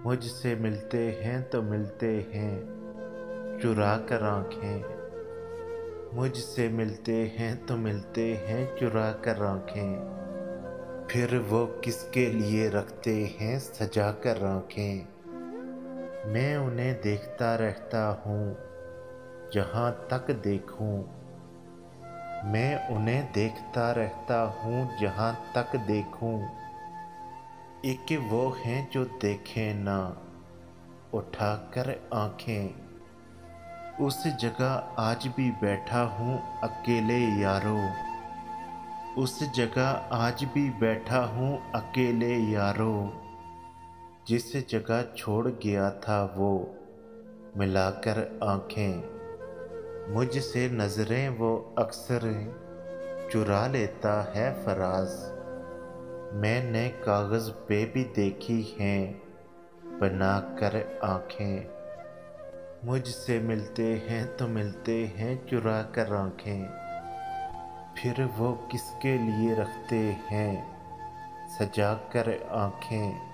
मुझसे मिलते हैं तो मिलते हैं चुरा कर आँखें। मुझसे मिलते हैं तो मिलते हैं चुरा कर आँखें। फिर वो किसके लिए रखते हैं सजा कर आँखें। मैं उन्हें देखता रहता हूँ जहाँ तक देखूँ। मैं उन्हें देखता रहता हूँ जहाँ तक देखूँ। एक वो हैं जो देखें ना उठाकर आँखें। उस जगह आज भी बैठा हूँ अकेले यारों। उस जगह आज भी बैठा हूँ अकेले यारों। जिस जगह छोड़ गया था वो मिलाकर आँखें। मुझसे नज़रें वो अक्सर चुरा लेता है फराज। मैंने कागज़ पे भी देखी हैं बना कर आँखें। मुझसे मिलते हैं तो मिलते हैं चुरा कर आँखें। फिर वो किसके लिए रखते हैं सजा कर आँखें।